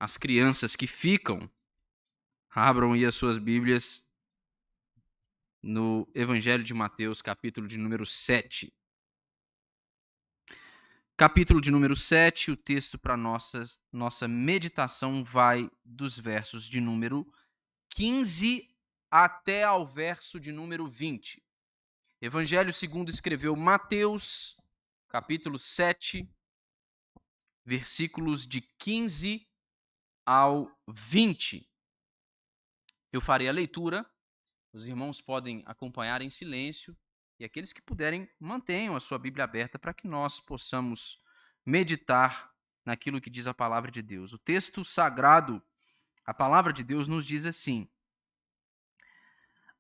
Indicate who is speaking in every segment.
Speaker 1: as crianças que ficam, abram aí as suas Bíblias no Evangelho de Mateus, capítulo de número 7. Capítulo de número 7, o texto para nossa meditação vai dos versos de número 15 até ao verso de número 20. Evangelho segundo escreveu Mateus, capítulo 7, versículos de 15 ao 20. Eu farei a leitura, os irmãos podem acompanhar em silêncio, e aqueles que puderem, mantenham a sua Bíblia aberta para que nós possamos meditar naquilo que diz a palavra de Deus. O texto sagrado, a palavra de Deus nos diz assim: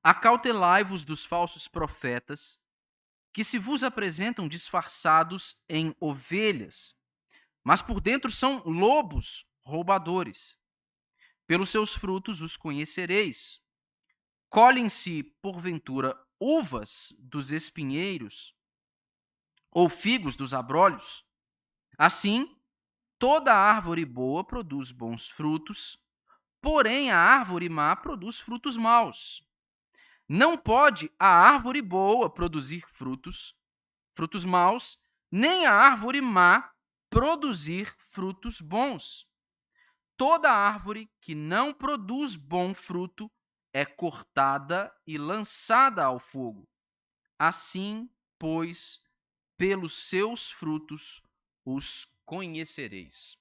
Speaker 1: Acautelai-vos dos falsos profetas, que se vos apresentam disfarçados em ovelhas, mas por dentro são lobos roubadores. Pelos seus frutos os conhecereis. Colhem-se, porventura, uvas dos espinheiros ou figos dos abrolhos? Assim, toda árvore boa produz bons frutos, porém a árvore má produz frutos maus. Não pode a árvore boa produzir frutos maus, nem a árvore má produzir frutos bons. Toda árvore que não produz bom fruto é cortada e lançada ao fogo. Assim, pois, pelos seus frutos os conhecereis.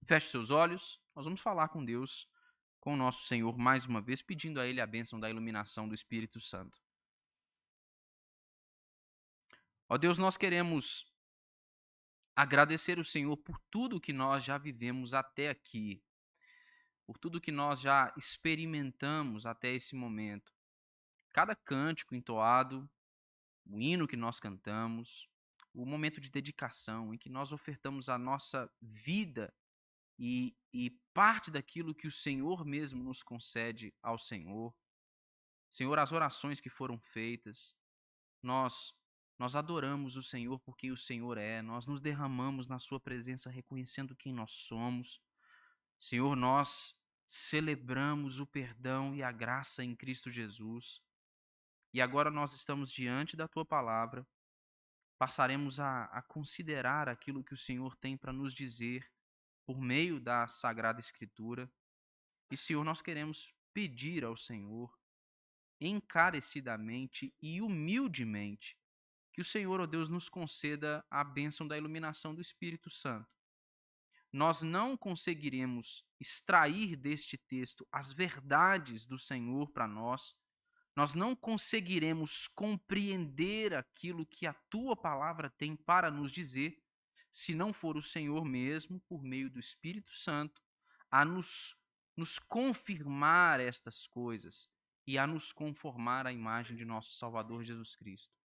Speaker 1: Feche seus olhos, nós vamos falar com Deus, com o nosso Senhor, mais uma vez, pedindo a Ele a bênção da iluminação do Espírito Santo. Ó Deus, nós queremos agradecer o Senhor por tudo que nós já vivemos até aqui, por tudo que nós já experimentamos até esse momento. Cada cântico entoado, o hino que nós cantamos, o momento de dedicação em que nós ofertamos a nossa vida e parte daquilo que o Senhor mesmo nos concede ao Senhor. Senhor, as orações que foram feitas, nós adoramos o Senhor por quem o Senhor é, nós nos derramamos na sua presença reconhecendo quem nós somos. Senhor, nós celebramos o perdão e a graça em Cristo Jesus. E agora nós estamos diante da tua palavra, passaremos a considerar aquilo que o Senhor tem para nos dizer por meio da Sagrada Escritura. E, Senhor, nós queremos pedir ao Senhor, encarecidamente e humildemente, que o Senhor, ó Deus, nos conceda a bênção da iluminação do Espírito Santo. Nós não conseguiremos extrair deste texto as verdades do Senhor para nós, nós não conseguiremos compreender aquilo que a tua palavra tem para nos dizer, se não for o Senhor mesmo, por meio do Espírito Santo, a nos confirmar estas coisas e a nos conformar à imagem de nosso Salvador Jesus Cristo.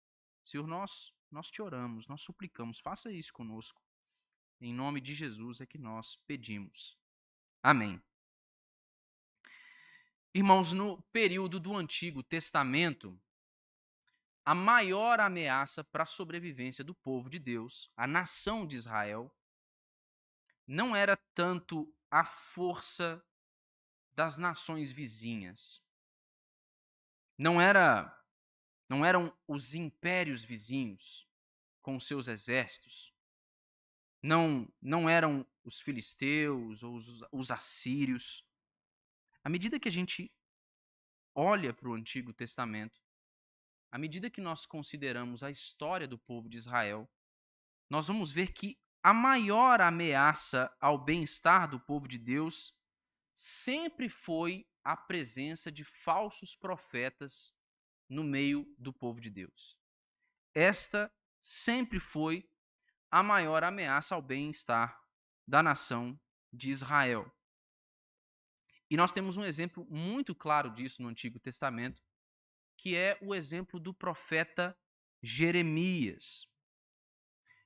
Speaker 1: Senhor, nós te oramos, nós suplicamos, faça isso conosco. Em nome de Jesus é que nós pedimos. Amém. Irmãos, no período do Antigo Testamento, a maior ameaça para a sobrevivência do povo de Deus, a nação de Israel, não era tanto a força das nações vizinhas. Não eram os impérios vizinhos com seus exércitos. Não eram os filisteus ou os assírios. À medida que a gente olha para o Antigo Testamento, à medida que nós consideramos a história do povo de Israel, nós vamos ver que a maior ameaça ao bem-estar do povo de Deus sempre foi a presença de falsos profetas no meio do povo de Deus. Esta sempre foi a maior ameaça ao bem-estar da nação de Israel. E nós temos um exemplo muito claro disso no Antigo Testamento, que é o exemplo do profeta Jeremias.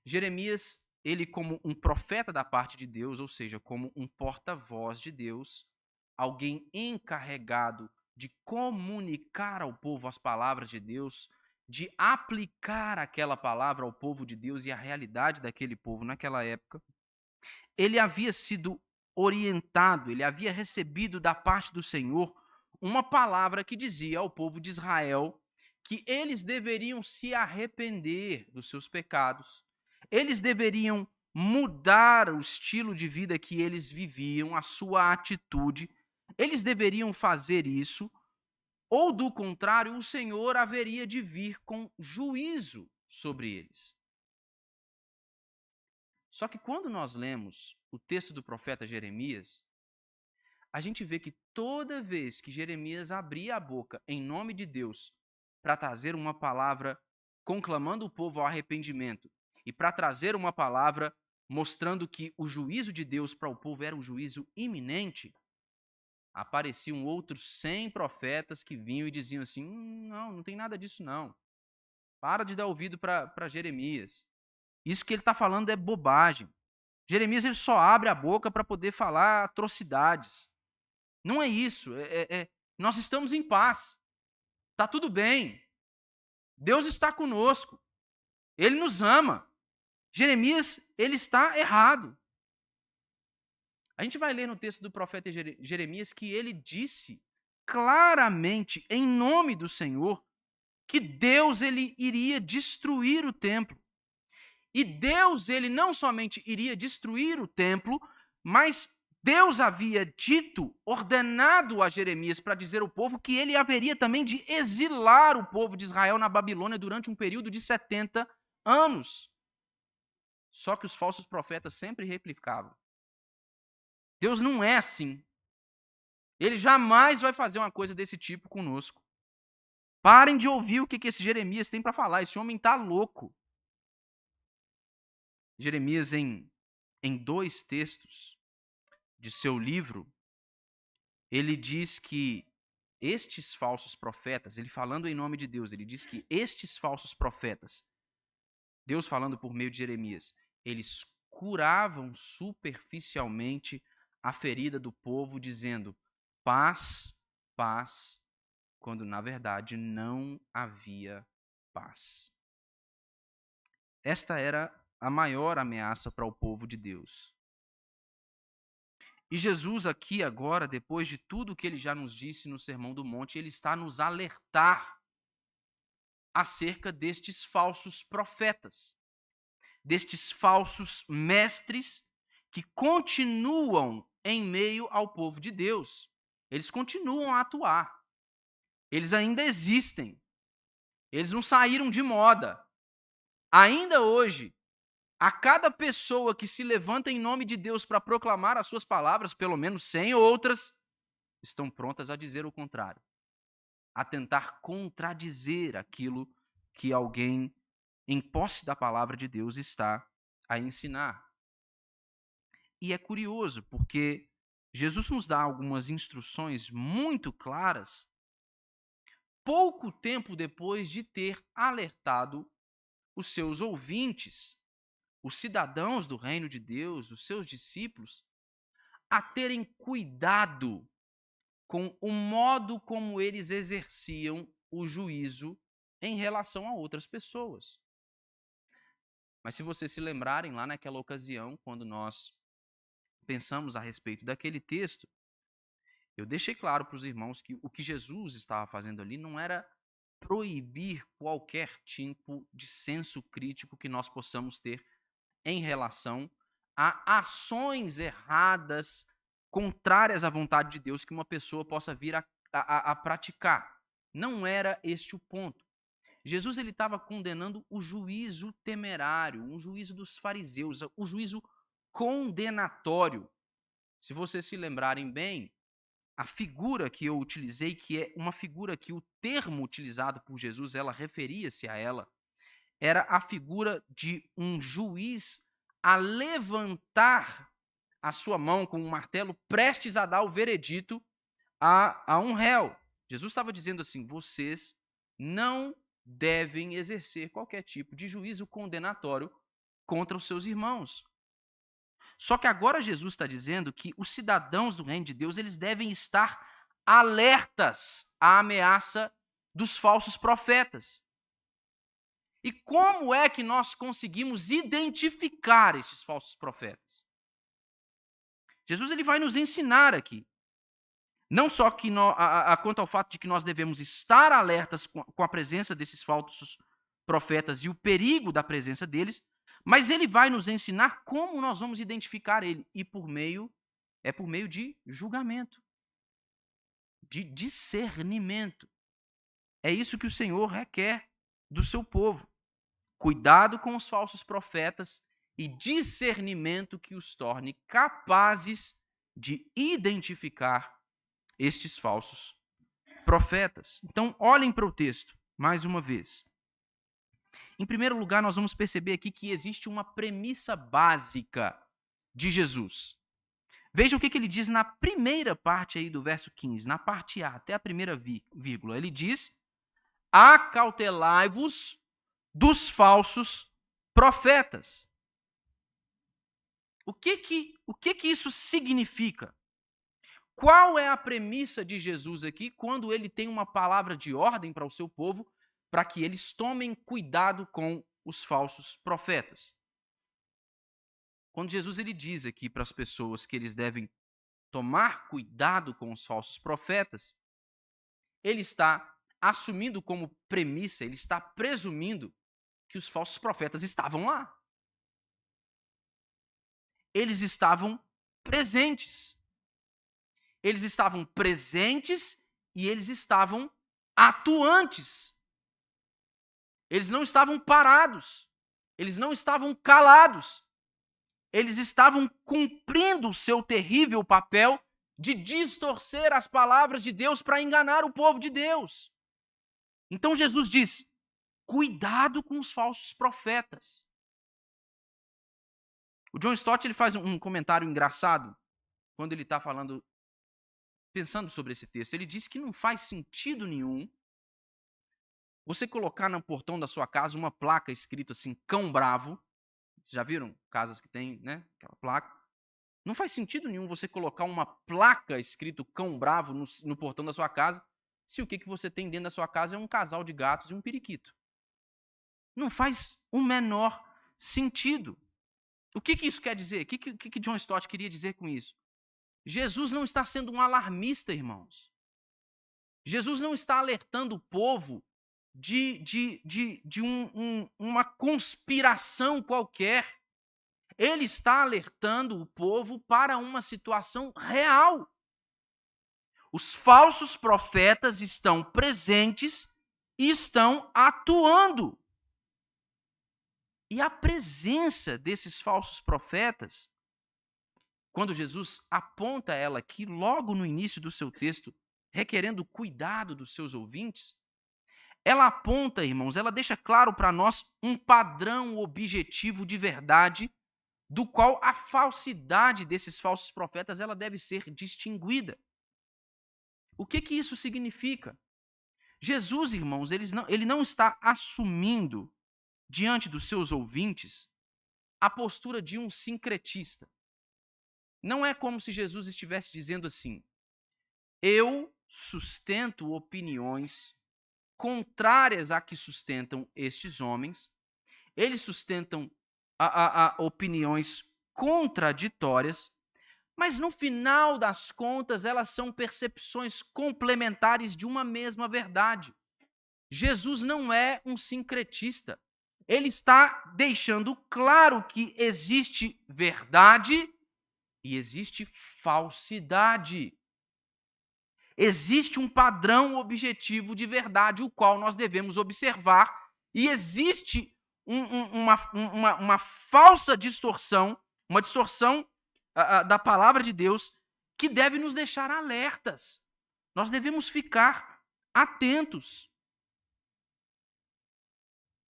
Speaker 1: Jeremias, ele como um profeta da parte de Deus, ou seja, como um porta-voz de Deus, alguém encarregado de comunicar ao povo as palavras de Deus, de aplicar aquela palavra ao povo de Deus e à realidade daquele povo naquela época, ele havia sido orientado, ele havia recebido da parte do Senhor uma palavra que dizia ao povo de Israel que eles deveriam se arrepender dos seus pecados, eles deveriam mudar o estilo de vida que eles viviam, a sua atitude, eles deveriam fazer isso, ou do contrário, o Senhor haveria de vir com juízo sobre eles. Só que quando nós lemos o texto do profeta Jeremias, a gente vê que toda vez que Jeremias abria a boca em nome de Deus para trazer uma palavra conclamando o povo ao arrependimento e para trazer uma palavra mostrando que o juízo de Deus para o povo era um juízo iminente, apareciam outros 100 profetas que vinham e diziam assim, não tem nada disso não. Para de dar ouvido para Jeremias. Isso que ele está falando é bobagem. Jeremias ele só abre a boca para poder falar atrocidades. Não é isso. Nós estamos em paz. Está tudo bem. Deus está conosco. Ele nos ama. Jeremias, ele está errado. A gente vai ler no texto do profeta Jeremias que ele disse claramente, em nome do Senhor, que Deus ele iria destruir o templo. E Deus, ele não somente iria destruir o templo, mas Deus havia dito, ordenado a Jeremias para dizer ao povo que ele haveria também de exilar o povo de Israel na Babilônia durante um período de 70 anos. Só que os falsos profetas sempre replicavam. Deus não é assim. Ele jamais vai fazer uma coisa desse tipo conosco. Parem de ouvir o que esse Jeremias tem para falar. Esse homem está louco. Jeremias, em 2 textos de seu livro, ele diz que estes falsos profetas, ele falando em nome de Deus, ele diz que estes falsos profetas, Deus falando por meio de Jeremias, eles curavam superficialmente a ferida do povo, dizendo paz, paz, quando na verdade não havia paz. Esta era a maior ameaça para o povo de Deus. E Jesus aqui agora, depois de tudo que ele já nos disse no Sermão do Monte, ele está a nos alertar acerca destes falsos profetas, destes falsos mestres que continuam em meio ao povo de Deus. Eles continuam a atuar. Eles ainda existem. Eles não saíram de moda. Ainda hoje, a cada pessoa que se levanta em nome de Deus para proclamar as suas palavras, pelo menos 100 outras estão prontas a dizer o contrário, a tentar contradizer aquilo que alguém em posse da palavra de Deus está a ensinar. E é curioso, porque Jesus nos dá algumas instruções muito claras, pouco tempo depois de ter alertado os seus ouvintes, os cidadãos do reino de Deus, os seus discípulos, a terem cuidado com o modo como eles exerciam o juízo em relação a outras pessoas. Mas se vocês se lembrarem, lá naquela ocasião, quando nós pensamos a respeito daquele texto, eu deixei claro para os irmãos que o que Jesus estava fazendo ali não era proibir qualquer tipo de senso crítico que nós possamos ter em relação a ações erradas, contrárias à vontade de Deus, que uma pessoa possa vir a praticar. Não era este o ponto. Jesus ele estava condenando o juízo temerário, um juízo dos fariseus, o juízo condenatório. Se vocês se lembrarem bem, a figura que eu utilizei, que é uma figura que o termo utilizado por Jesus, ela referia-se a ela, era a figura de um juiz a levantar a sua mão com um martelo, prestes a dar o veredito a um réu. Jesus estava dizendo assim, vocês não devem exercer qualquer tipo de juízo condenatório contra os seus irmãos. Só que agora Jesus está dizendo que os cidadãos do reino de Deus, eles devem estar alertas à ameaça dos falsos profetas. E como é que nós conseguimos identificar esses falsos profetas? Jesus ele vai nos ensinar aqui. Não só que quanto ao fato de que nós devemos estar alertas com a presença desses falsos profetas e o perigo da presença deles, mas ele vai nos ensinar como nós vamos identificar ele. E por meio de julgamento, de discernimento. É isso que o Senhor requer do seu povo. Cuidado com os falsos profetas e discernimento que os torne capazes de identificar estes falsos profetas. Então, olhem para o texto, mais uma vez. Em primeiro lugar, nós vamos perceber aqui que existe uma premissa básica de Jesus. Veja o que ele diz na primeira parte aí do verso 15, na parte A, até a primeira vírgula. Ele diz: acautelai-vos dos falsos profetas. O que isso significa? Qual é a premissa de Jesus aqui quando ele tem uma palavra de ordem para o seu povo para que eles tomem cuidado com os falsos profetas? Quando Jesus ele diz aqui para as pessoas que eles devem tomar cuidado com os falsos profetas, ele está assumindo como premissa, ele está presumindo que os falsos profetas estavam lá. Eles estavam presentes. Eles estavam presentes e eles estavam atuantes. Eles não estavam parados. Eles não estavam calados. Eles estavam cumprindo o seu terrível papel de distorcer as palavras de Deus para enganar o povo de Deus. Então Jesus diz: cuidado com os falsos profetas. O John Stott ele faz um comentário engraçado quando ele está pensando sobre esse texto. Ele diz que não faz sentido nenhum você colocar no portão da sua casa uma placa escrito assim, cão bravo. Vocês já viram casas que tem, né, aquela placa? Não faz sentido nenhum você colocar uma placa escrito cão bravo no portão da sua casa, se o que você tem dentro da sua casa é um casal de gatos e um periquito. Não faz o menor sentido. O que isso quer dizer? O que John Stott queria dizer com isso? Jesus não está sendo um alarmista, irmãos. Jesus não está alertando o povo de uma conspiração qualquer. Ele está alertando o povo para uma situação real. Os falsos profetas estão presentes e estão atuando. E a presença desses falsos profetas, quando Jesus aponta ela aqui, logo no início do seu texto, requerendo cuidado dos seus ouvintes, ela aponta, irmãos, ela deixa claro para nós um padrão objetivo de verdade, do qual a falsidade desses falsos profetas ela deve ser distinguida. O que isso significa? Jesus, irmãos, ele não está assumindo diante dos seus ouvintes a postura de um sincretista. Não é como se Jesus estivesse dizendo assim: eu sustento opiniões contrárias a que sustentam estes homens, eles sustentam opiniões contraditórias, mas no final das contas elas são percepções complementares de uma mesma verdade. Jesus não é um sincretista. Ele está deixando claro que existe verdade e existe falsidade. Existe um padrão objetivo de verdade, o qual nós devemos observar, e existe uma falsa distorção, uma distorção da palavra de Deus, que deve nos deixar alertas. Nós devemos ficar atentos.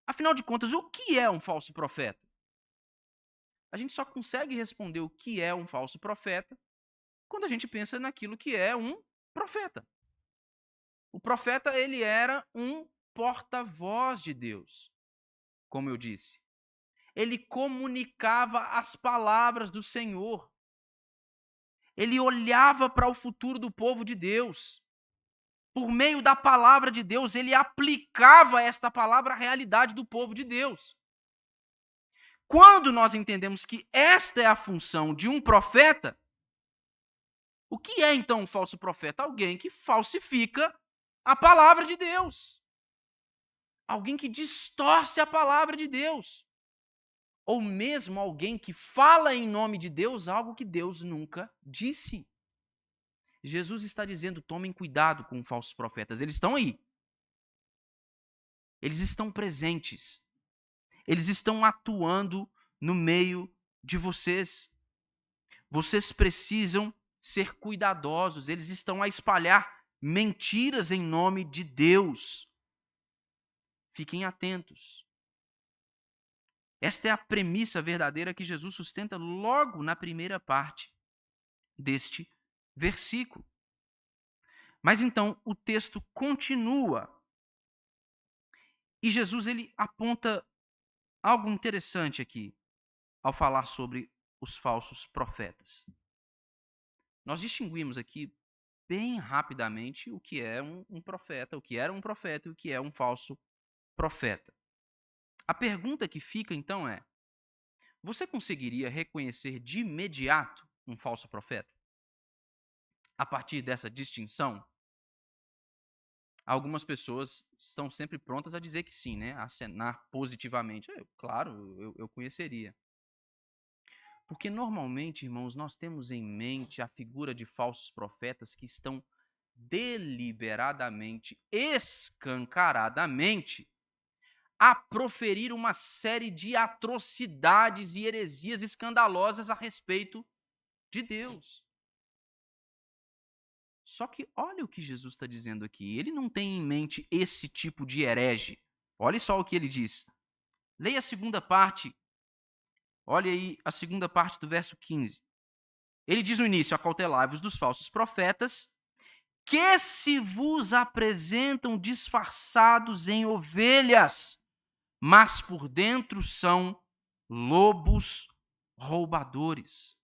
Speaker 1: Afinal de contas, o que é um falso profeta? A gente só consegue responder o que é um falso profeta quando a gente pensa naquilo que é um profeta. O profeta, ele era um porta-voz de Deus, como eu disse. Ele comunicava as palavras do Senhor. Ele olhava para o futuro do povo de Deus. Por meio da palavra de Deus, ele aplicava esta palavra à realidade do povo de Deus. Quando nós entendemos que esta é a função de um profeta, O que é então um falso profeta? Alguém que falsifica a palavra de Deus. Alguém que distorce a palavra de Deus. Ou mesmo alguém que fala em nome de Deus algo que Deus nunca disse. Jesus está dizendo: tomem cuidado com falsos profetas. Eles estão aí. Eles estão presentes. Eles estão atuando no meio de vocês. Vocês precisam ser cuidadosos. Eles estão a espalhar mentiras em nome de Deus. Fiquem atentos. Esta é a premissa verdadeira que Jesus sustenta logo na primeira parte deste versículo. Mas então o texto continua. E Jesus ele aponta algo interessante aqui ao falar sobre os falsos profetas. Nós distinguimos aqui bem rapidamente o que é um profeta, o que era um profeta e o que é um falso profeta. A pergunta que fica então é: você conseguiria reconhecer de imediato um falso profeta? A partir dessa distinção? Algumas pessoas estão sempre prontas a dizer que sim, né? A acenar positivamente. Claro, eu conheceria. Porque normalmente, irmãos, nós temos em mente a figura de falsos profetas que estão deliberadamente, escancaradamente, a proferir uma série de atrocidades e heresias escandalosas a respeito de Deus. Só que olha o que Jesus está dizendo aqui. Ele não tem em mente esse tipo de herege. Olha só o que ele diz. Leia a segunda parte. Olha aí a segunda parte do verso 15. Ele diz no início: acautelai-vos dos falsos profetas, que se vos apresentam disfarçados em ovelhas, mas por dentro são lobos roubadores.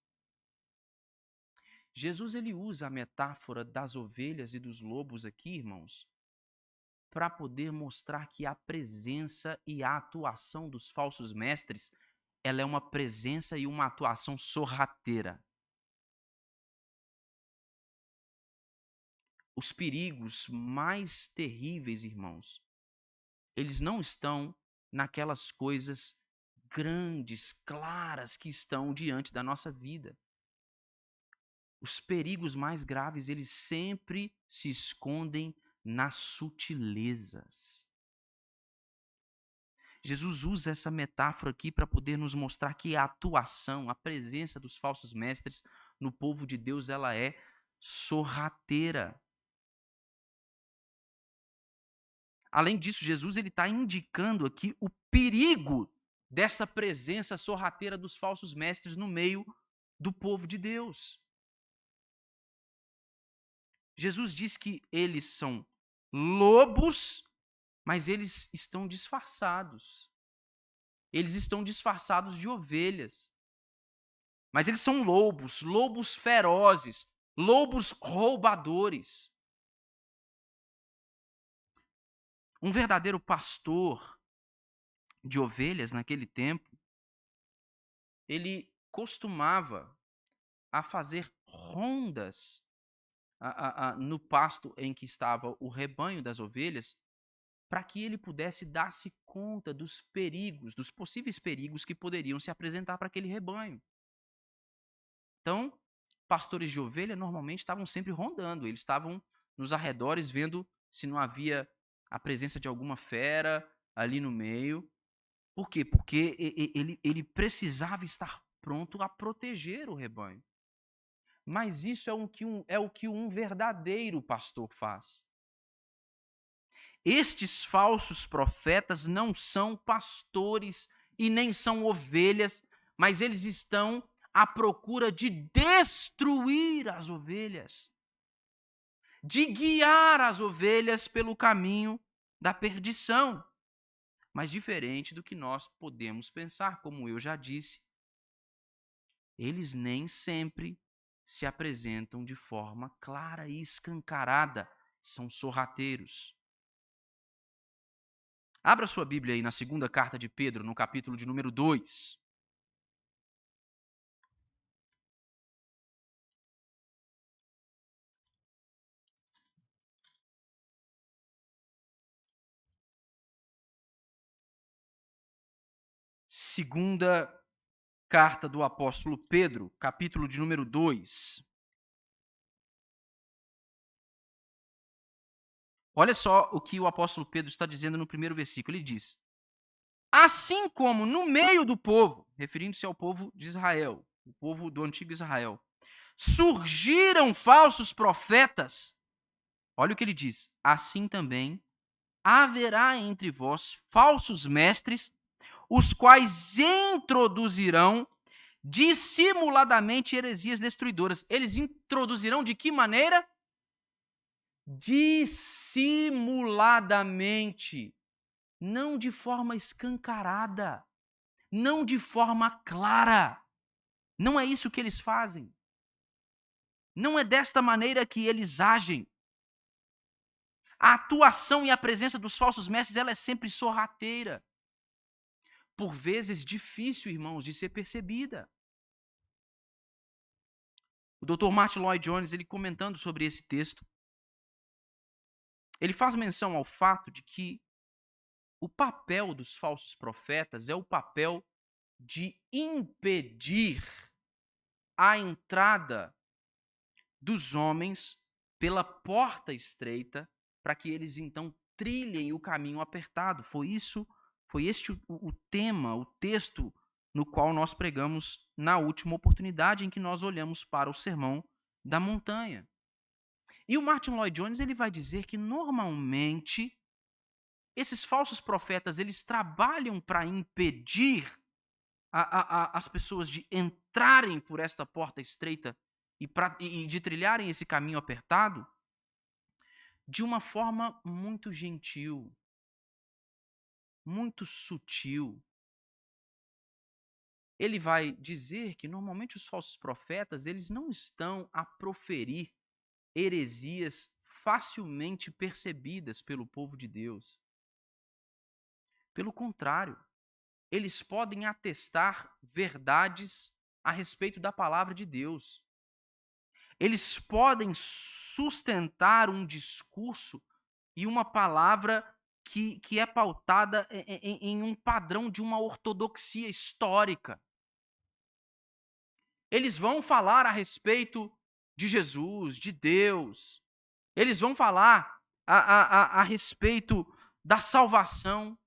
Speaker 1: Jesus ele usa a metáfora das ovelhas e dos lobos aqui, irmãos, para poder mostrar que a presença e a atuação dos falsos mestres, ela é uma presença e uma atuação sorrateira. Os perigos mais terríveis, irmãos, eles não estão naquelas coisas grandes, claras que estão diante da nossa vida. Os perigos mais graves, eles sempre se escondem nas sutilezas. Jesus usa essa metáfora aqui para poder nos mostrar que a atuação, a presença dos falsos mestres no povo de Deus, ela é sorrateira. Além disso, Jesus ele está indicando aqui o perigo dessa presença sorrateira dos falsos mestres no meio do povo de Deus. Jesus diz que eles são lobos, mas eles estão disfarçados. Eles estão disfarçados de ovelhas. Mas eles são lobos, lobos ferozes, lobos roubadores. Um verdadeiro pastor de ovelhas naquele tempo, ele costumava a fazer rondas no pasto em que estava o rebanho das ovelhas, para que ele pudesse dar-se conta dos perigos, dos possíveis perigos que poderiam se apresentar para aquele rebanho. Então, pastores de ovelha normalmente estavam sempre rondando, eles estavam nos arredores vendo se não havia a presença de alguma fera ali no meio. Por quê? Porque ele precisava estar pronto a proteger o rebanho. Mas isso é o que um verdadeiro pastor faz. Estes falsos profetas não são pastores e nem são ovelhas, mas eles estão à procura de destruir as ovelhas, de guiar as ovelhas pelo caminho da perdição. Mas diferente do que nós podemos pensar, como eu já disse, eles nem sempre se apresentam de forma clara e escancarada, são sorrateiros. Abra sua Bíblia aí na segunda carta de Pedro, no capítulo de número 2. Segunda carta do apóstolo Pedro, capítulo de número 2. Olha só o que o apóstolo Pedro está dizendo no primeiro versículo. Ele diz: assim como no meio do povo, referindo-se ao povo de Israel, o povo do antigo Israel, surgiram falsos profetas. Olha o que ele diz: assim também haverá entre vós falsos mestres, os quais introduzirão dissimuladamente heresias destruidoras. Eles introduzirão de que maneira? Dissimuladamente, não de forma escancarada, não de forma clara. Não é isso que eles fazem. Não é desta maneira que eles agem. A atuação e a presença dos falsos mestres, ela é sempre sorrateira. Por vezes difícil, irmãos, de ser percebida. O Dr. Martin Lloyd Jones, ele comentando sobre esse texto, ele faz menção ao fato de que o papel dos falsos profetas é o papel de impedir a entrada dos homens pela porta estreita, para que eles então trilhem o caminho apertado. Foi este o tema, o texto no qual nós pregamos na última oportunidade em que nós olhamos para o Sermão da Montanha. E o Martin Lloyd Jones, ele vai dizer que normalmente esses falsos profetas, eles trabalham para impedir as pessoas de entrarem por esta porta estreita e de trilharem esse caminho apertado de uma forma muito gentil, muito sutil. Ele vai dizer que normalmente os falsos profetas, eles não estão a proferir heresias facilmente percebidas pelo povo de Deus. Pelo contrário, eles podem atestar verdades a respeito da palavra de Deus. Eles podem sustentar um discurso e uma palavra que é pautada em um padrão de uma ortodoxia histórica. Eles vão falar a respeito de Jesus, de Deus. Eles vão falar a respeito da salvação.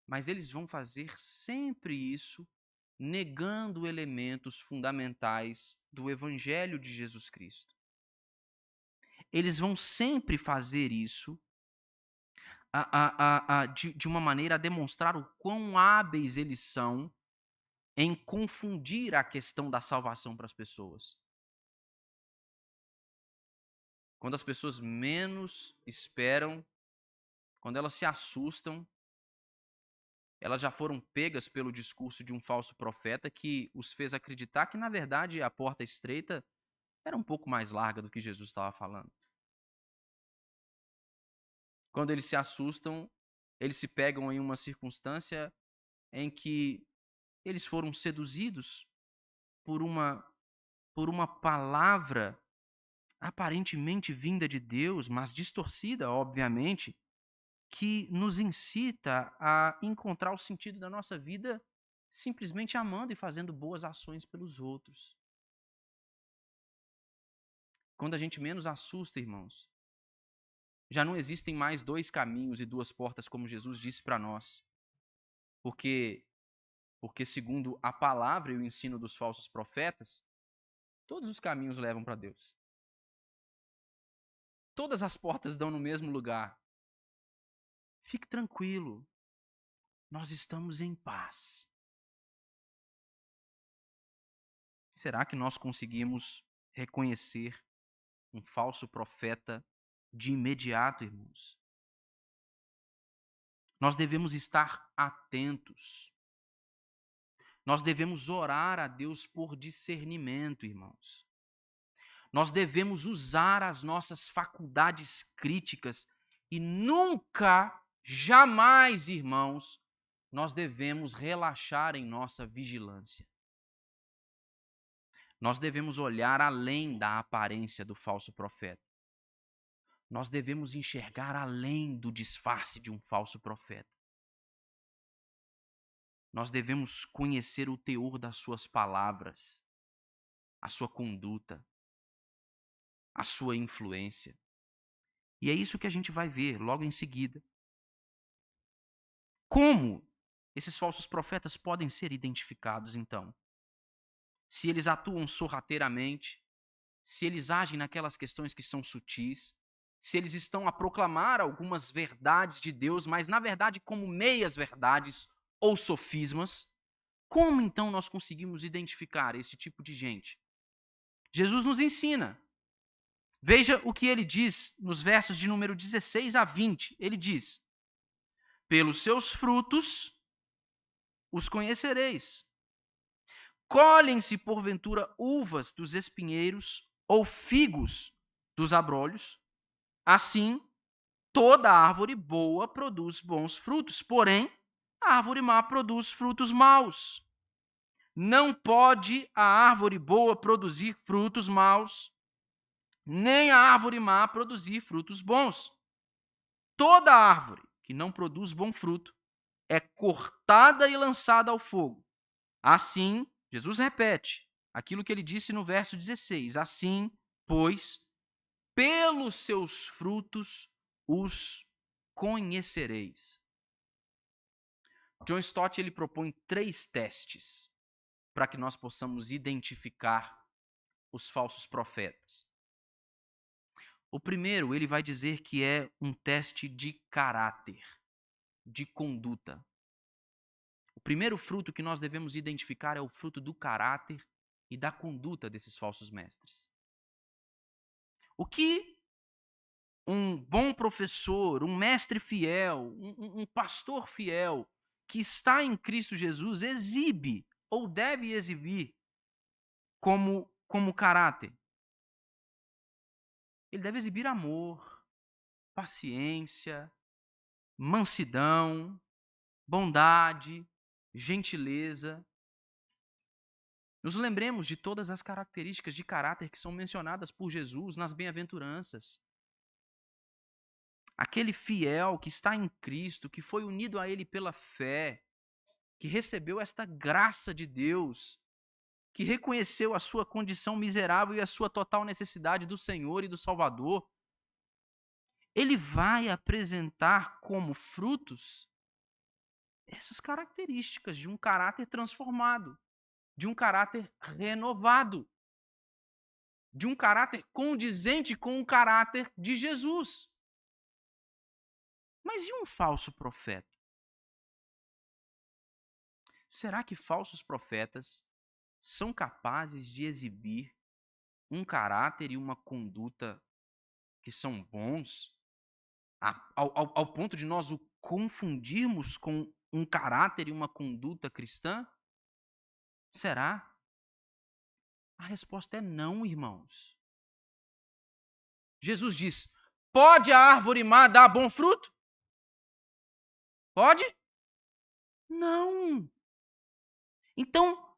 Speaker 1: Mas eles vão fazer sempre isso negando elementos fundamentais do Evangelho de Jesus Cristo. Eles vão sempre fazer isso de uma maneira a demonstrar o quão hábeis eles são em confundir a questão da salvação para as pessoas. Quando as pessoas menos esperam, quando elas se assustam, elas já foram pegas pelo discurso de um falso profeta que os fez acreditar que, na verdade, a porta estreita era um pouco mais larga do que Jesus estava falando. Quando eles se assustam, eles se pegam em uma circunstância em que eles foram seduzidos por uma palavra aparentemente vinda de Deus, mas distorcida, obviamente, que nos incita a encontrar o sentido da nossa vida simplesmente amando e fazendo boas ações pelos outros. Quando a gente menos assusta, irmãos, já não existem mais dois caminhos e duas portas, como Jesus disse para nós. Porque segundo a palavra e o ensino dos falsos profetas, todos os caminhos levam para Deus. Todas as portas dão no mesmo lugar. Fique tranquilo. Nós estamos em paz. Será que nós conseguimos reconhecer um falso profeta de imediato, irmãos? Nós devemos estar atentos. Nós devemos orar a Deus por discernimento, irmãos. Nós devemos usar as nossas faculdades críticas e nunca, jamais, irmãos, nós devemos relaxar em nossa vigilância. Nós devemos olhar além da aparência do falso profeta. Nós devemos enxergar além do disfarce de um falso profeta. nós devemos conhecer o teor das suas palavras, a sua conduta, a sua influência. E é isso que a gente vai ver logo em seguida. Como esses falsos profetas podem ser identificados, então? Se eles atuam sorrateiramente, se eles agem naquelas questões que são sutis, se eles estão a proclamar algumas verdades de Deus, mas na verdade como meias verdades ou sofismas, como então nós conseguimos identificar esse tipo de gente? Jesus nos ensina. Veja o que ele diz nos versos de número 16 a 20. Ele diz: pelos seus frutos os conhecereis. Colhem-se, porventura, uvas dos espinheiros ou figos dos abrolhos? Assim, toda árvore boa produz bons frutos, porém, a árvore má produz frutos maus. Não pode a árvore boa produzir frutos maus, nem a árvore má produzir frutos bons. Toda árvore que não produz bom fruto é cortada e lançada ao fogo. Assim, Jesus repete aquilo que ele disse no verso 16. Assim, pois, pelos seus frutos os conhecereis. John Stott ele propõe 3 testes para que nós possamos identificar os falsos profetas. O primeiro, ele vai dizer que é um teste de caráter, de conduta. O primeiro fruto que nós devemos identificar é o fruto do caráter e da conduta desses falsos mestres. O que um bom professor, um mestre fiel, um pastor fiel que está em Cristo Jesus exibe ou deve exibir como caráter? Ele deve exibir amor, paciência, mansidão, bondade, gentileza. Nos lembremos de todas as características de caráter que são mencionadas por Jesus nas bem-aventuranças. Aquele fiel que está em Cristo, que foi unido a Ele pela fé, que recebeu esta graça de Deus, que reconheceu a sua condição miserável e a sua total necessidade do Senhor e do Salvador, ele vai apresentar como frutos essas características de um caráter transformado, de um caráter renovado, de um caráter condizente com o caráter de Jesus. Mas e um falso profeta? Será que falsos profetas são capazes de exibir um caráter e uma conduta que são bons, ao ponto de nós o confundirmos com um caráter e uma conduta cristã? Será? A resposta é não, irmãos. Jesus diz: pode a árvore má dar bom fruto? Pode? Não. Então,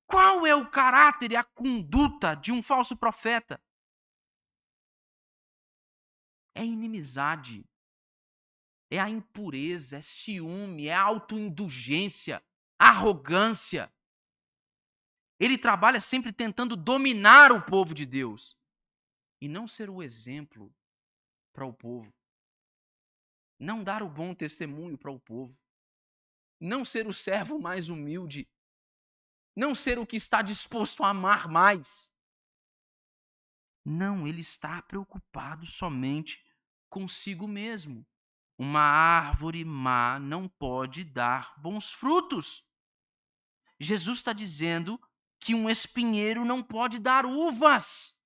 Speaker 1: qual é o caráter e a conduta de um falso profeta? É inimizade, é a impureza, é ciúme, é a autoindulgência, arrogância. Ele trabalha sempre tentando dominar o povo de Deus e não ser o exemplo para o povo. Não dar o bom testemunho para o povo. Não ser o servo mais humilde. Não ser o que está disposto a amar mais. Não, ele está preocupado somente consigo mesmo. Uma árvore má não pode dar bons frutos. Jesus está dizendo que um espinheiro não pode dar uvas.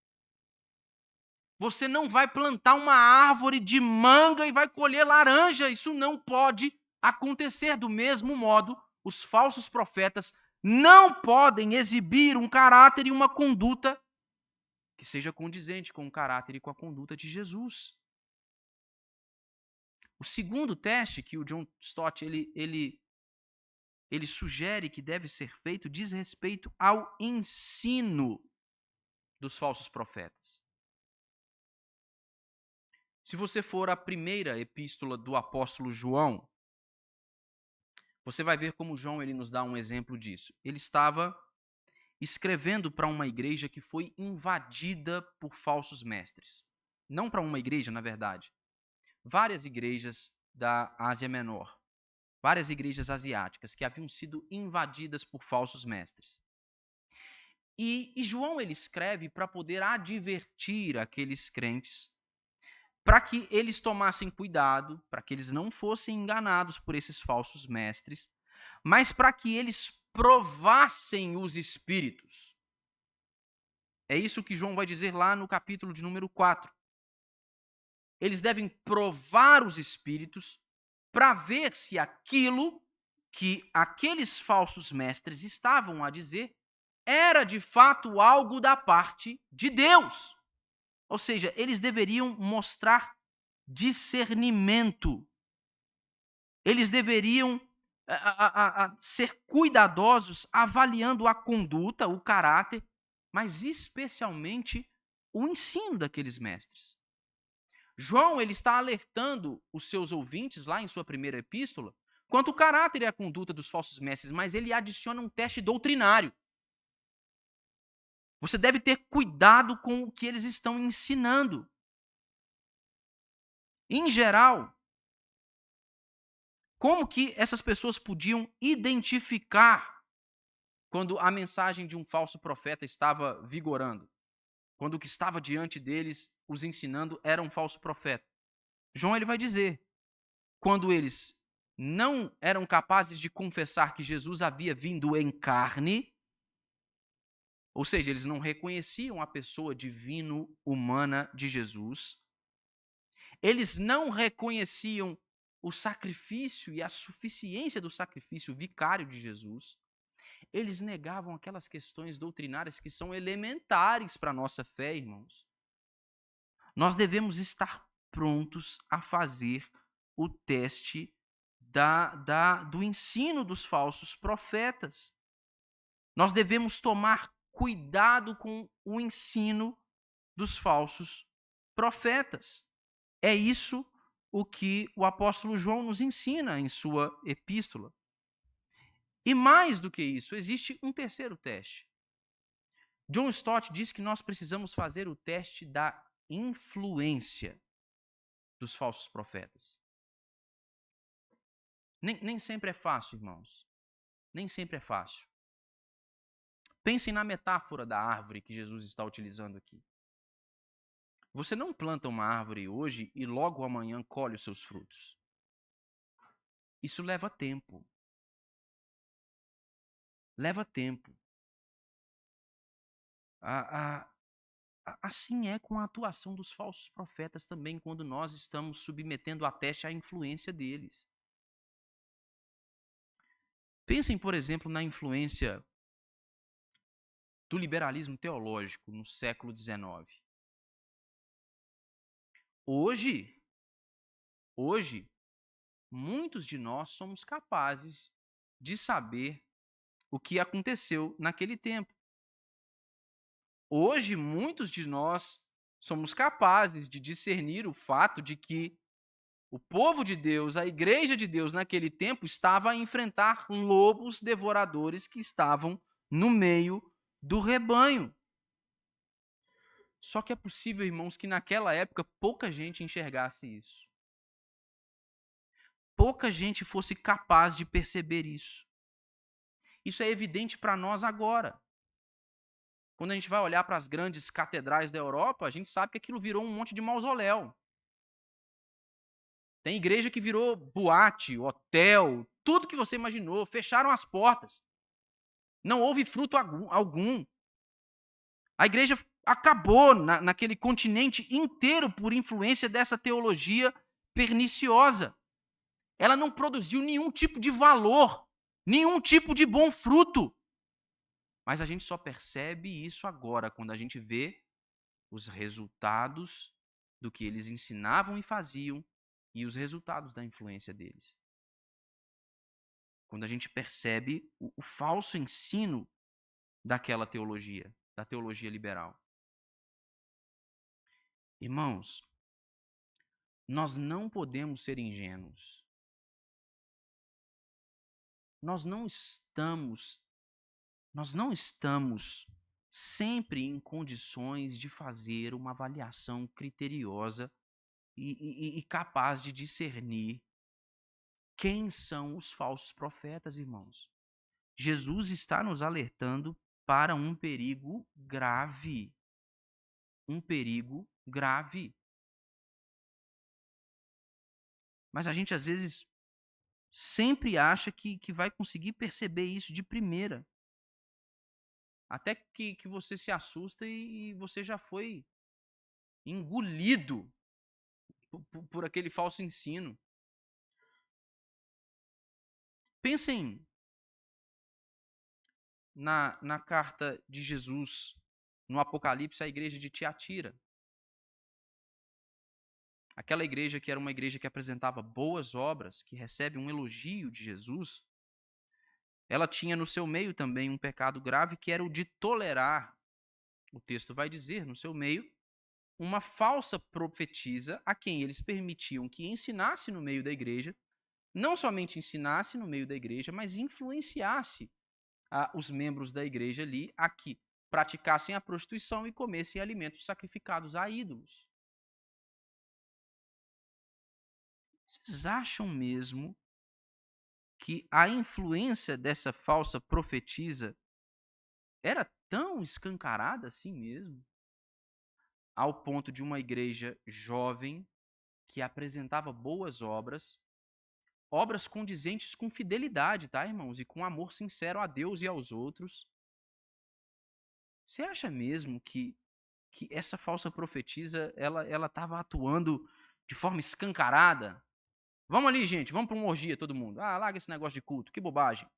Speaker 1: Você não vai plantar uma árvore de manga e vai colher laranja. Isso não pode acontecer. Do mesmo modo, os falsos profetas não podem exibir um caráter e uma conduta que seja condizente com o caráter e com a conduta de Jesus. O segundo teste que o John Stott ele sugere que deve ser feito diz respeito ao ensino dos falsos profetas. Se você for à primeira epístola do apóstolo João, Você vai ver como João ele nos dá um exemplo disso. Ele estava escrevendo para uma igreja que foi invadida por falsos mestres. Não para uma igreja, na verdade. Várias igrejas da Ásia Menor, várias igrejas asiáticas que haviam sido invadidas por falsos mestres. E João ele escreve para poder advertir aqueles crentes, para que eles tomassem cuidado, para que eles não fossem enganados por esses falsos mestres, mas para que eles provassem os espíritos. É isso que João vai dizer lá no capítulo de número 4. Eles devem provar os espíritos para ver se aquilo que aqueles falsos mestres estavam a dizer era de fato algo da parte de Deus. Ou seja, eles deveriam mostrar discernimento. Eles deveriam ser cuidadosos avaliando a conduta, o caráter, mas especialmente o ensino daqueles mestres. João ele está alertando os seus ouvintes lá em sua primeira epístola quanto ao caráter e a conduta dos falsos mestres, mas ele adiciona um teste doutrinário. Você deve ter cuidado com o que eles estão ensinando. Em geral, como que essas pessoas podiam identificar quando a mensagem de um falso profeta estava vigorando? Quando o que estava diante deles, os ensinando, era um falso profeta? João ele vai dizer, quando eles não eram capazes de confessar que Jesus havia vindo em carne, ou seja, eles não reconheciam a pessoa divino-humana de Jesus, eles não reconheciam o sacrifício e a suficiência do sacrifício vicário de Jesus, eles negavam aquelas questões doutrinárias que são elementares para a nossa fé, irmãos. Nós devemos estar prontos a fazer o teste do ensino dos falsos profetas. Nós devemos tomar cuidado com o ensino dos falsos profetas. É isso o que o apóstolo João nos ensina em sua epístola. E mais do que isso, existe um terceiro teste. John Stott diz que nós precisamos fazer o teste da influência dos falsos profetas. Nem sempre é fácil, irmãos. Nem sempre é fácil. Pensem na metáfora da árvore que Jesus está utilizando aqui. Você não planta uma árvore hoje e logo amanhã colhe os seus frutos. Isso leva tempo. Leva tempo. Assim é com a atuação dos falsos profetas também, quando nós estamos submetendo a teste à influência deles. Pensem, por exemplo, na influência do liberalismo teológico no século XIX. Hoje, muitos de nós somos capazes de saber o que aconteceu naquele tempo. Hoje, muitos de nós somos capazes de discernir o fato de que o povo de Deus, a igreja de Deus naquele tempo, estava a enfrentar lobos devoradores que estavam no meio do rebanho. Só que é possível, irmãos, que naquela época pouca gente enxergasse isso. Pouca gente fosse capaz de perceber isso. Isso é evidente para nós agora. Quando a gente vai olhar para as grandes catedrais da Europa, a gente sabe que aquilo virou um monte de mausoléu. Tem igreja que virou boate, hotel, tudo que você imaginou, fecharam as portas. Não houve fruto algum. A igreja acabou naquele continente inteiro por influência dessa teologia perniciosa. Ela não produziu nenhum tipo de valor, nenhum tipo de bom fruto. Mas a gente só percebe isso agora, quando a gente vê os resultados do que eles ensinavam e faziam e os resultados da influência deles. Quando a gente percebe o falso ensino daquela teologia, da teologia liberal. Irmãos, nós não podemos ser ingênuos. nós não estamos sempre em condições de fazer uma avaliação criteriosa e capaz de discernir quem são os falsos profetas, irmãos. Jesus está nos alertando para um perigo grave. Um perigo grave. Mas a gente, às vezes, sempre acha que vai conseguir perceber isso de primeira. Até que você se assusta e você já foi engolido por aquele falso ensino. Pensem na carta de Jesus, no Apocalipse, à igreja de Tiatira. Aquela igreja que era uma igreja que apresentava boas obras, que recebe um elogio de Jesus, ela tinha no seu meio também um pecado grave que era o de tolerar, o texto vai dizer, no seu meio, uma falsa profetisa a quem eles permitiam que ensinasse no meio da igreja, não somente ensinasse no meio da igreja, mas influenciasse os membros da igreja ali a que praticassem a prostituição e comessem alimentos sacrificados a ídolos. Vocês acham mesmo que a influência dessa falsa profetisa era tão escancarada assim mesmo? Ao ponto de uma igreja jovem que apresentava boas obras, obras condizentes com fidelidade, tá, irmãos? E com amor sincero a Deus e aos outros. Você acha mesmo que essa falsa profetisa ela estava atuando de forma escancarada? Vamos ali, gente, vamos para uma orgia, todo mundo. Ah, larga esse negócio de culto, que bobagem.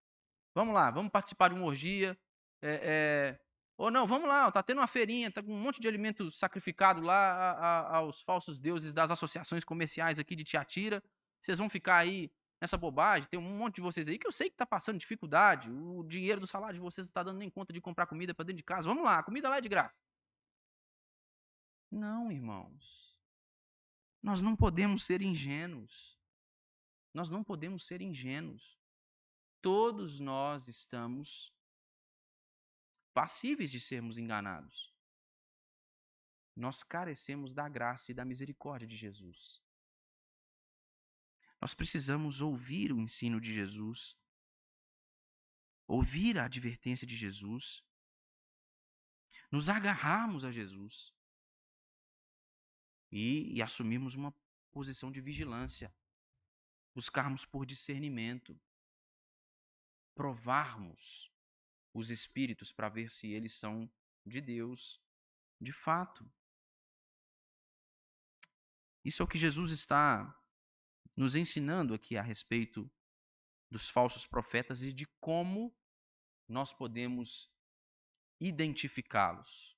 Speaker 1: Vamos lá, vamos participar de uma orgia. Ou não, vamos lá, tá tendo uma feirinha, tá com um monte de alimento sacrificado lá aos falsos deuses das associações comerciais aqui de Tiatira. Vocês vão ficar aí nessa bobagem, tem um monte de vocês aí que eu sei que tá passando dificuldade, o dinheiro do salário de vocês não tá dando nem conta de comprar comida para dentro de casa. Vamos lá, a comida lá é de graça. Não, irmãos. Nós não podemos ser ingênuos. Nós não podemos ser ingênuos. Todos nós estamos passíveis de sermos enganados. Nós carecemos da graça e da misericórdia de Jesus. Nós precisamos ouvir o ensino de Jesus, ouvir a advertência de Jesus, nos agarrarmos a Jesus e assumirmos uma posição de vigilância, buscarmos por discernimento, provarmos os espíritos para ver se eles são de Deus, de fato. Isso é o que Jesus está nos ensinando aqui a respeito dos falsos profetas e de como nós podemos identificá-los.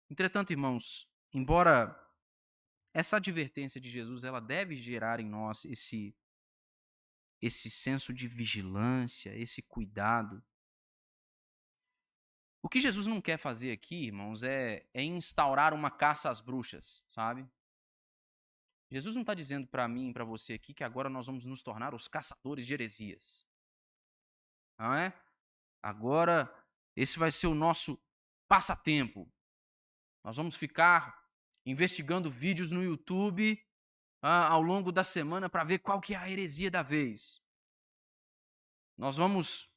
Speaker 1: Entretanto, irmãos, embora essa advertência de Jesus ela deve gerar em nós esse senso de vigilância, esse cuidado, o que Jesus não quer fazer aqui, irmãos, é instaurar uma caça às bruxas, sabe? Jesus não está dizendo para mim e para você aqui que agora nós vamos nos tornar os caçadores de heresias. Não é? Agora, esse vai ser o nosso passatempo. Nós vamos ficar investigando vídeos no YouTube ao longo da semana para ver qual que é a heresia da vez. Nós vamos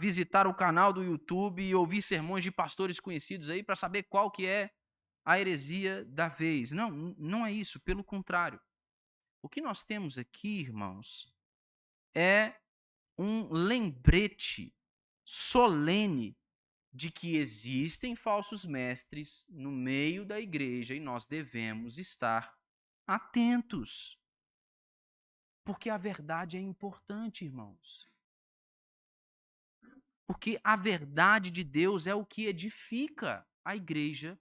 Speaker 1: visitar o canal do YouTube e ouvir sermões de pastores conhecidos aí para saber qual que é a heresia da vez. Não, não é isso, pelo contrário. O que nós temos aqui, irmãos, é um lembrete solene de que existem falsos mestres no meio da igreja e nós devemos estar atentos. Porque a verdade é importante, irmãos. Porque a verdade de Deus é o que edifica a igreja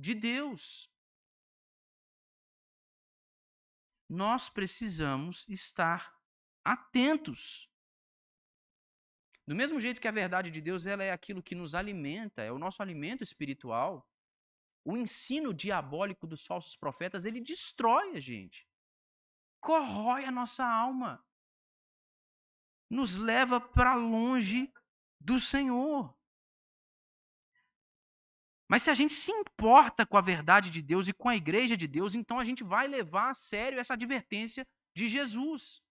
Speaker 1: de Deus. Nós precisamos estar atentos. Do mesmo jeito que a verdade de Deus ela é aquilo que nos alimenta, é o nosso alimento espiritual, o ensino diabólico dos falsos profetas, ele destrói a gente, corrói a nossa alma. nos leva para longe do Senhor. Mas se a gente se importa com a verdade de Deus e com a igreja de Deus, então a gente vai levar a sério essa advertência de Jesus.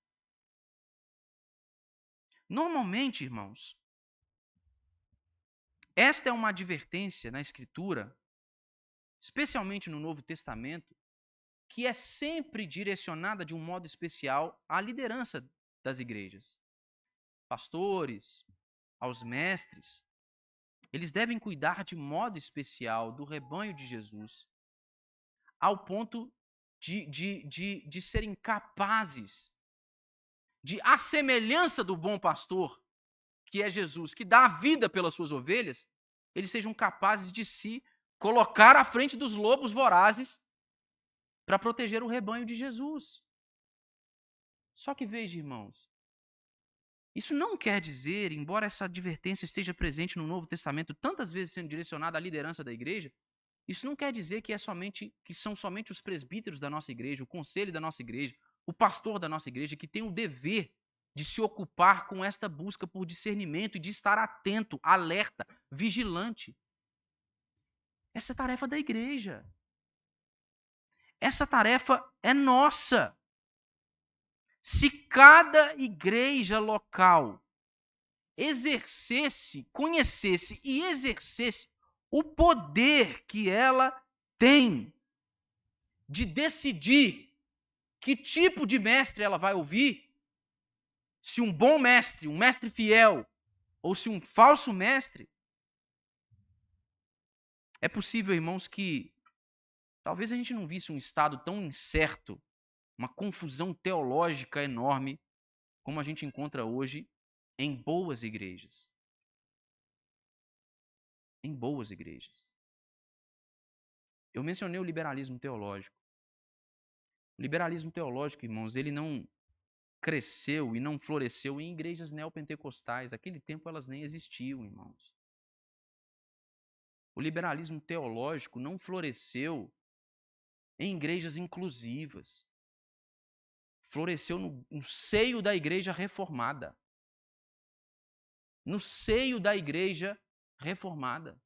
Speaker 1: Normalmente, irmãos, esta é uma advertência na Escritura, especialmente no Novo Testamento, que é sempre direcionada de um modo especial à liderança das igrejas. Pastores, aos mestres, eles devem cuidar de modo especial do rebanho de Jesus, ao ponto de serem capazes de, à semelhança do bom pastor, que é Jesus, que dá a vida pelas suas ovelhas, eles sejam capazes de se colocar à frente dos lobos vorazes para proteger o rebanho de Jesus. Só que veja, irmãos, isso não quer dizer, embora essa advertência esteja presente no Novo Testamento, tantas vezes sendo direcionada à liderança da igreja, isso não quer dizer que são somente os presbíteros da nossa igreja, o conselho da nossa igreja, o pastor da nossa igreja que tem o dever de se ocupar com esta busca por discernimento e de estar atento, alerta, vigilante. Essa é a tarefa da igreja. Essa tarefa é nossa. Se cada igreja local conhecesse e exercesse o poder que ela tem de decidir que tipo de mestre ela vai ouvir, se um bom mestre, um mestre fiel, ou se um falso mestre, é possível, irmãos, que talvez a gente não visse um estado tão incerto, uma confusão teológica enorme, como a gente encontra hoje em boas igrejas. Em boas igrejas. Eu mencionei o liberalismo teológico. O liberalismo teológico, irmãos, ele não cresceu e não floresceu em igrejas neopentecostais. Naquele tempo elas nem existiam, irmãos. O liberalismo teológico não floresceu em igrejas inclusivas. Floresceu no seio da igreja reformada. No seio da igreja reformada.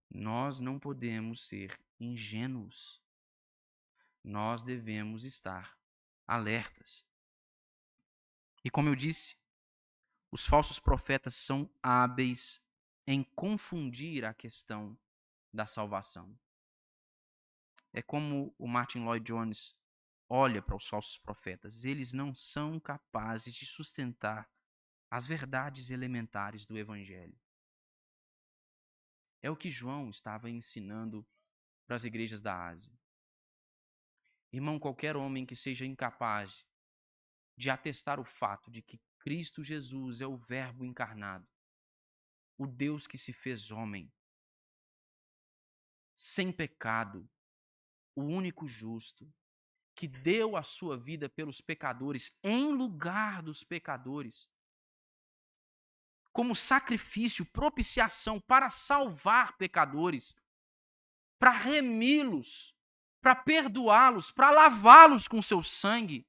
Speaker 1: Nós não podemos ser ingênuos. Nós devemos estar alertas. E como eu disse, os falsos profetas são hábeis em confundir a questão da salvação. É como o Martin Lloyd Jones olha para os falsos profetas. Eles não são capazes de sustentar as verdades elementares do Evangelho. É o que João estava ensinando para as igrejas da Ásia. Irmão, qualquer homem que seja incapaz de atestar o fato de que Cristo Jesus é o Verbo encarnado, o Deus que se fez homem, sem pecado, o único justo, que deu a sua vida pelos pecadores, em lugar dos pecadores, como sacrifício, propiciação para salvar pecadores, para remi-los, para perdoá-los, para lavá-los com seu sangue.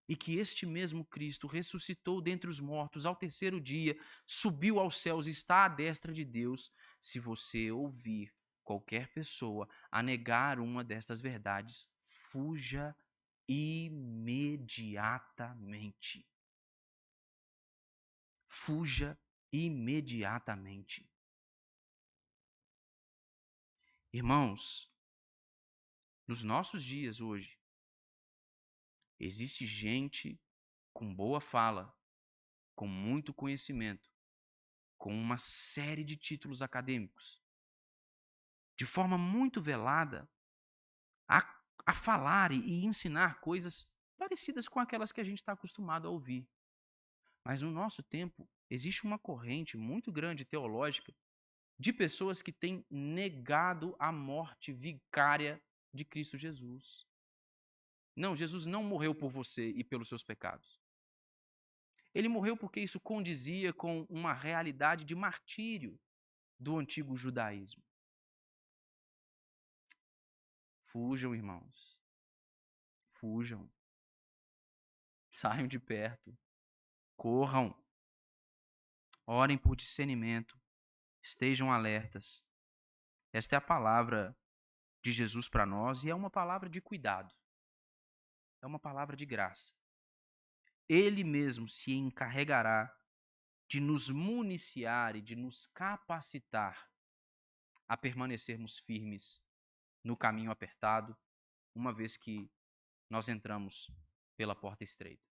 Speaker 1: E que este mesmo Cristo ressuscitou dentre os mortos ao terceiro dia, subiu aos céus e está à destra de Deus. Se você ouvir qualquer pessoa a negar uma destas verdades, fuja imediatamente. Fuja imediatamente. Irmãos, nos nossos dias hoje, existe gente com boa fala, com muito conhecimento, com uma série de títulos acadêmicos, de forma muito velada, a falar e ensinar coisas parecidas com aquelas que a gente está acostumado a ouvir. Mas no nosso tempo, existe uma corrente muito grande teológica de pessoas que têm negado a morte vicária de Cristo Jesus. Não, Jesus não morreu por você e pelos seus pecados. Ele morreu porque isso condizia com uma realidade de martírio do antigo judaísmo. Fujam, irmãos. Fujam. saiam de perto, corram, orem por discernimento, estejam alertas. Esta é a palavra de Jesus para nós e é uma palavra de cuidado, é uma palavra de graça. Ele mesmo se encarregará de nos municiar e de nos capacitar a permanecermos firmes no caminho apertado, uma vez que nós entramos pela porta estreita.